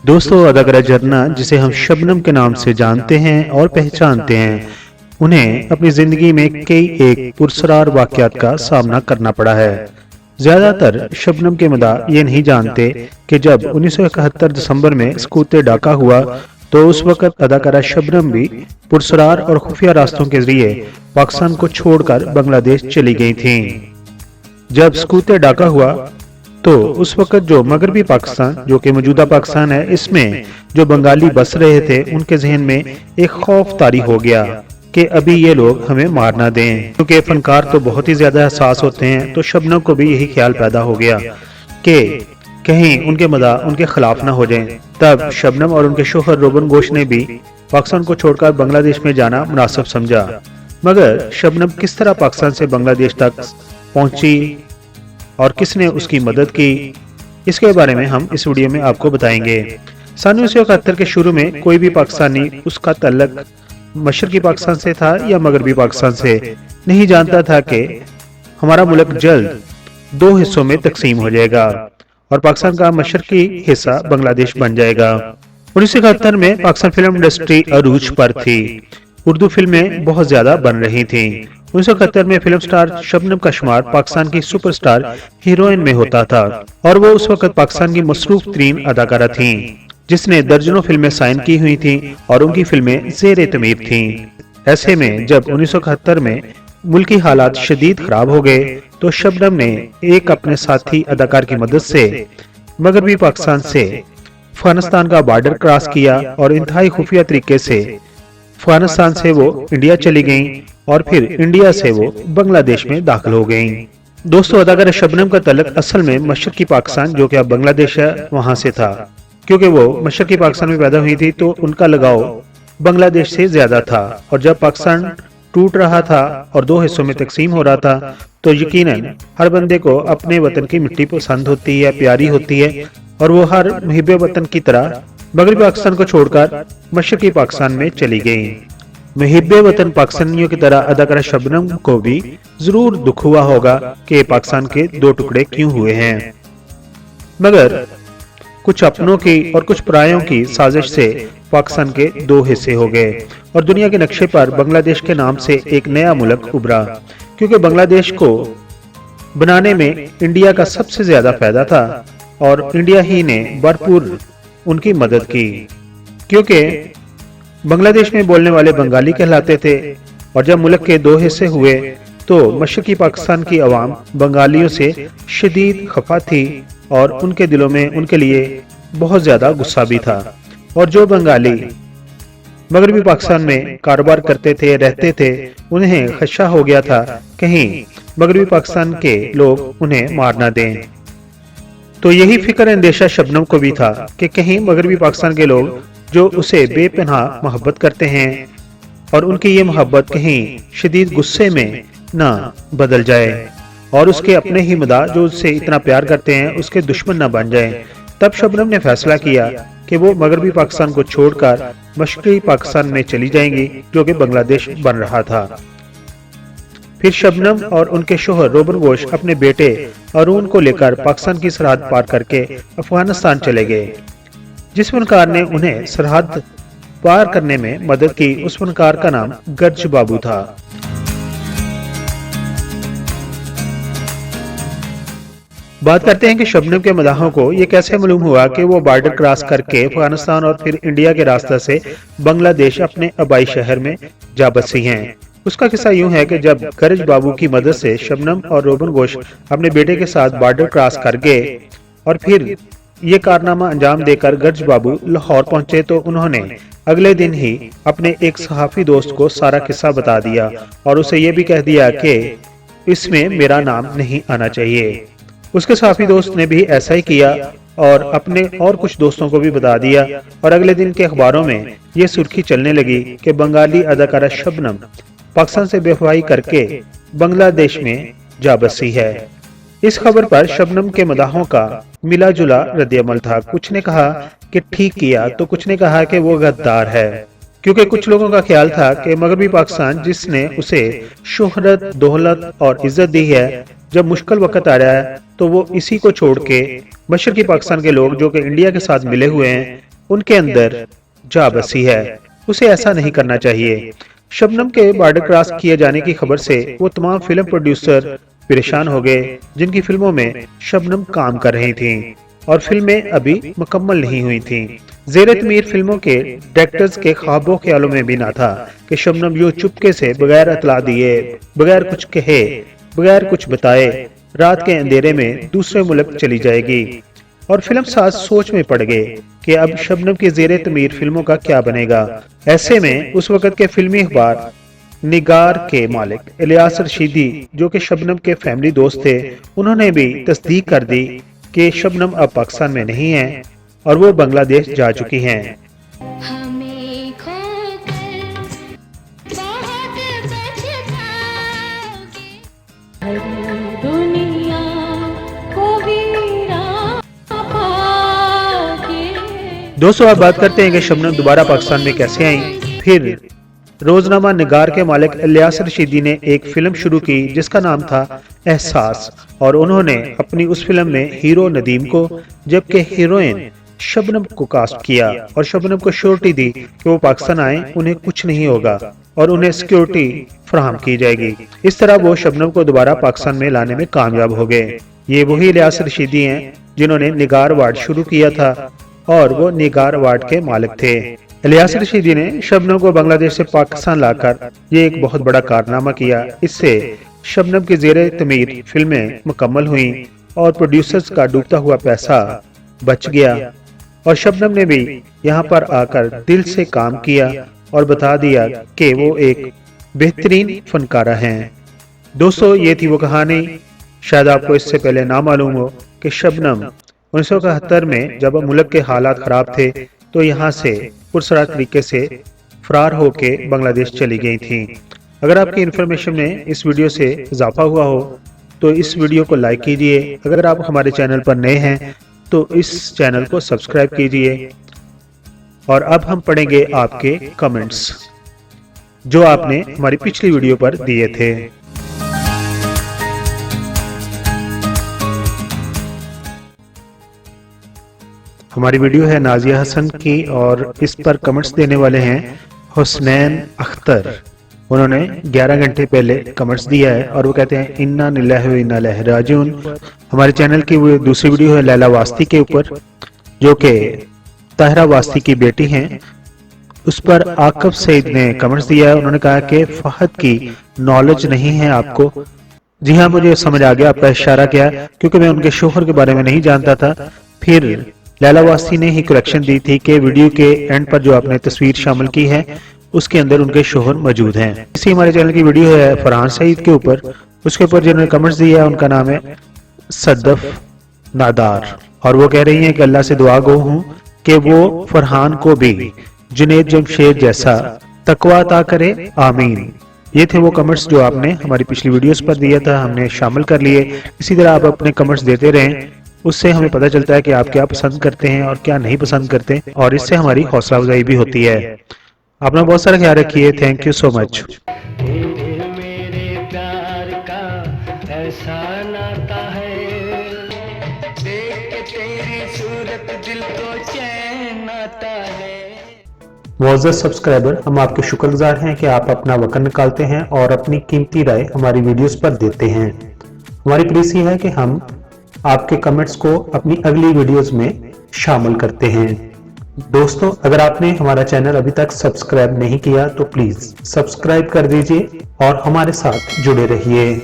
दोस्तों, अदाकारा झरना, जिसे हम शबनम के नाम से जानते हैं और पहचानते हैं, उन्हें अपनी जिंदगी में कई एक पुरस्कार वाकयात का सामना करना पड़ा है। ज्यादातर शबनम के मदाह ये नहीं जानते कि जब 1971 दिसंबर में स्कूते डाका हुआ तो उस वक्त अदाकारा शबनम भी पुरस्कार और खुफिया रास्तों के जरिए पाकिस्तान को छोड़कर बांग्लादेश चली गई थीं। जब स्कूते डाका हुआ तो उस वक्त जो मगरबी पाकिस्तान, जो कि मौजूदा पाकिस्तान है, इसमें जो बंगाली बस रहे थे, उनके जहन में एक खौफ तारी हो गया कि अभी ये लोग हमें मार ना दें। क्योंकि फनकार तो बहुत ही ज्यादा एहसास होते हैं, तो शबनम को भी यही ख्याल पैदा हो गया कि कहीं उनके मदाह उनके खिलाफ ना हो जाएं। तब शबनम और उनके शोहर रोबन गोश ने भी पाकिस्तान को छोड़कर बांग्लादेश में जाना मुनासिब समझा। मगर शबनम किस तरह पाकिस्तान से बांग्लादेश तक पहुंची और किसने उसकी मदद की, इसके बारे में हम इस वीडियो में आपको बताएंगे। सन 1971 के शुरू में कोई भी पाकिस्तानी उसका तल्लक मशरकी पाकिस्तान से था या मगरबी पाकिस्तान से नहीं जानता था कि हमारा मुल्क जल्द दो हिस्सों में तकसीम हो जाएगा और पाकिस्तान का मशरकी हिस्सा बांग्लादेश बन जाएगा। 1971 में पाकिस्तान फिल्म इंडस्ट्री अरूज पर थी। उर्दू फिल्में बहुत ज्यादा बन रही थीं। 1971 में फिल्म स्टार शबनम का शुमार पाकिस्तान की सुपरस्टार हीरोइन में होता था और वो उस वक्त पाकिस्तान की मसरूफ तरीन अदाकारा थीं, जिसने दर्जनों फिल्में साइन की हुई थीं और उनकी फिल्में ज़ेर तमीर थीं। ऐसे में जब 1971 में मुल्की हालात शदीद खराब हो गए तो शबनम ने एक अपने साथी अदाकार की मदद से मगरबी पाकिस्तान से अफगानिस्तान का बॉर्डर क्रॉस किया और इंतहाई खुफिया तरीके से अफगानिस्तान से वो इंडिया चली गईं और फिर इंडिया से वो बांग्लादेश में दाखिल हो गईं। दोस्तों, अदाकारा शबनम का तल्लक असल में मशरकी पाकिस्तान, जो कि अब बांग्लादेश है, वहां से था। क्योंकि वो मशरकी पाकिस्तान में पैदा हुई थी तो उनका लगाव बांग्लादेश से ज्यादा था और जब पाकिस्तान टूट रहा था और दो हिस्सों में तकसीम हो रहा था तो यकीनन हर बंदे को अपने वतन की मिट्टी पसंद होती है, प्यारी होती है और वो हर मुहिब्बे वतन की तरह मगरबी पाकिस्तान को छोड़कर मशरकी पाकिस्तान में चली गई। मुहिब्बे वतन पाकिस्तानियों की तरह अदाकारा शबनम को भी जरूर दुख हुआ होगा कि पाकिस्तान के दो टुकड़े क्यों हुए हैं। मगर कुछ अपनों की और कुछ परायों की साजिश से पाकिस्तान के दो हिस्से हो गए और दुनिया के नक्शे पर बांग्लादेश के नाम से एक नया मुल्क उभरा। क्योंकि बांग्लादेश को बनाने में इंडिया का सबसे ज्यादा फायदा था और इंडिया ही ने भरपूर उनकी मदद की। क्योंकि बांग्लादेश में बोलने वाले बंगाली कहलाते थे और जब मुल्क के दो हिस्से हुए तो मशरकी पाकिस्तान की आवाम बंगालियों से शदीद खफा थी और उनके दिलों में उनके लिए बहुत ज्यादा गुस्सा भी था। और जो बंगाली मगरबी पाकिस्तान में कारोबार करते थे, रहते थे, उन्हें खदशा हो गया था कहीं मगरबी पाकिस्तान के लोग उन्हें मार ना दें। तो यही फिक्र अंदेशा शबनम को भी था कि कहीं मगरबी पाकिस्तान के लोग जो उसे बेपनाह मोहब्बत करते हैं और उनकी ये मोहब्बत कहीं शदीद गुस्से में ना बदल जाए और उसके अपने ही मदाह जो उससे इतना प्यार करते हैं उसके दुश्मन ना बन जाए। तब शबनम ने फैसला किया कि वो मगरबी पाकिस्तान को छोड़कर मशरकी पाकिस्तान में चली जाएंगी, जो कि बांग्लादेश बन रहा था। फिर शबनम और उनके शोहर रोबन गोश अपने बेटे अरुण को लेकर पाकिस्तान की सरहद पार करके अफगानिस्तान चले गए। जिस फनकार ने उन्हें सरहद पार करने में मदद की, उस फनकार का नाम गर्ज बाबू था। बात करते हैं कि शबनम के मदाहों को ये कैसे मालूम हुआ कि वो बॉर्डर क्रॉस करके अफगानिस्तान और फिर इंडिया के रास्ते से बांग्लादेश अपने आबाई शहर में जा बसी हैं। उसका किस्सा यूं है कि जब गर्ज बाबू की मदद से शबनम और रोबन गोश अपने बेटे के साथ बॉर्डर क्रॉस कर गए और फिर ये कारनामा अंजाम देकर गर्ज बाबू लाहौर पहुंचे तो उन्होंने अगले दिन ही अपने एक सहाफी दोस्त को सारा किस्सा बता दिया और उसे ये भी कह दिया कि इसमें मेरा नाम नहीं आना चाहिए। उसके सहाफी दोस्त ने भी ऐसा ही किया और अपने और कुछ दोस्तों को भी बता दिया और अगले दिन के अखबारों में ये सुर्खी चलने लगी कि बंगाली अदाकारा शबनम पाकिस्तान से बेवफाई करके बांग्लादेश में जा बसी है। इस खबर पर शबनम के मदाहों का मिला जुला रद्द-ए-अमल था। कुछ ने कहा कि ठीक किया तो कुछ ने कहा कि वो गद्दार है, क्योंकि कुछ लोगों का ख्याल था कि मगरबी पाकिस्तान जिसने उसे शोहरत, दौलत और इज्जत दी है, जब मुश्किल वक्त आ रहा है तो वो इसी को छोड़ के मशरकी पाकिस्तान के लोग जो कि इंडिया के साथ मिले हुए हैं उनके अंदर जा बसी है। उसे ऐसा नहीं करना चाहिए। शबनम के बॉर्डर क्रॉस किए जाने की खबर से वो तमाम फिल्म प्रोड्यूसर परेशान हो गए जिनकी फिल्मों में शबनम काम कर रही थीं और फिल्में अभी मुकम्मल नहीं हुई थीं। ज़ेरे तमीर फिल्मों के डायरेक्टर्स के ख्वाबों ख्यालों में भी ना था कि शबनम यूं चुपके से बगैर इतला दिए, बगैर कुछ कहे, बगैर कुछ बताए रात के अंधेरे में दूसरे मुल्क चली जाएगी। और फिल्म साज सोच में पड़ गए कि अब शबनम की ज़ेरे तमीर फिल्मों का क्या बनेगा। ऐसे में उस वक्त के फिल्मी अखबार निगार के मालिक इलियास रशीदी, जो कि शबनम के फैमिली दोस्त थे, उन्होंने भी तस्दीक कर दी कि शबनम अब पाकिस्तान में नहीं है और वो बांग्लादेश जा चुकी हैं। दोस्तों, आप बात करते हैं कि शबनम दोबारा पाकिस्तान में कैसे आई। फिर रोजनामा निगार के मालिक इलियास रशीदी ने एक फिल्म शुरू की जिसका नाम था एहसास, और उन्होंने अपनी उस फिल्म में हीरो नदीम को जबकि हीरोइन शबनम को कास्ट किया और शबनम को श्योरिटी दी कि वो पाकिस्तान आए, उन्हें कुछ नहीं होगा और उन्हें सिक्योरिटी फराहम की जाएगी। इस तरह वो शबनम को दोबारा पाकिस्तान में लाने में कामयाब हो गए। ये वही इलियास रशीदी हैं जिन्होंने निगार अवार्ड शुरू किया था और वो निगार अवार्ड के मालिक थे। इलियास रशीदी ने शबनम को बांग्लादेश से पाकिस्तान लाकर ये एक बहुत बड़ा कारनामा किया। इससे शबनम की ज़ेरे तमीर फिल्में मुकम्मल हुई और प्रोड्यूसर्स का डूबता हुआ पैसा बच गया और शबनम ने भी यहाँ पर आकर दिल से काम किया और बता दिया कि वो एक बेहतरीन फनकारा हैं। दोस्तों, ये थी वो कहानी। शायद आपको इससे पहले ना मालूम हो कि शबनम 1971 में जब मुल्क के हालात खराब थे तो यहाँ से पुरसरार तरीके से फरार होके बांग्लादेश चली गई थी। अगर आपकी इन्फॉर्मेशन में इस वीडियो से इजाफा हुआ हो तो इस वीडियो को लाइक कीजिए। अगर आप हमारे चैनल पर नए हैं तो इस चैनल को सब्सक्राइब कीजिए। और अब हम पढ़ेंगे आपके कमेंट्स जो आपने हमारी पिछली वीडियो पर दिए थे। हमारी वीडियो है नाजिया हसन की और इस पर कमेंट्स देने वाले हैं हुसनैन अख्तर। उन्होंने 11 घंटे पहले कमेंट्स दिया है और वो कहते हैं इन्ना लिल्लाहि व इन्ना इलैहि राजिऊन। हमारे चैनल की वो दूसरी वीडियो है लैला वास्ती के ऊपर, जो कि ताहिरा वास्ती की बेटी हैं। उस पर आकब सईद ने कमेंट्स दिया है। उन्होंने कहा कि फहद की नॉलेज नहीं है आपको। जी हाँ, मुझे समझ आ गया आपका इशारा क्या है, क्योंकि मैं उनके शोहर के बारे में नहीं जानता था। फिर लैला वास्ती ने ही करेक्शन दी थी कि वीडियो के एंड पर जो आपने तस्वीर शामिल की है उसके अंदर उनके शोहर मौजूद हैं। इसी हमारे चैनल की वीडियो है फरहान सईद के ऊपर। उसके ऊपर जिन्होंने कमेंट्स दिया है उनका नाम है सदफ नादार और वो कह रही हैं कि अल्लाह से दुआ गो हूँ कि वो फरहान को भी जुनैद जमशेद जैसा तकवा अता करे, आमीन। ये थे वो कमेंट्स जो आपने हमारी पिछली वीडियोस पर दिया था, हमने शामिल कर लिए। इसी तरह आप अपने कमेंट्स देते रहें, उससे हमें पता चलता है कि आप क्या पसंद करते हैं और क्या नहीं पसंद करते, और इससे हमारी हौसला अफजाई भी होती है। अपना बहुत सारा ख्याल रखिए। Thank you so much. मेरे प्यार का ऐसा नाता है, देख के तेरी सूरत दिल को चैन आता है। मुअज़्ज़ज़ सब्सक्राइबर, हम आपके शुक्रगुजार हैं कि आप अपना वक्त निकालते हैं और अपनी कीमती राय हमारी वीडियोस पर देते हैं। हमारी प्लीज ये है कि हम आपके कमेंट्स को अपनी अगली वीडियोस में शामिल करते हैं। दोस्तों, अगर आपने हमारा चैनल अभी तक सब्सक्राइब नहीं किया तो प्लीज सब्सक्राइब कर दीजिए और हमारे साथ जुड़े रहिए।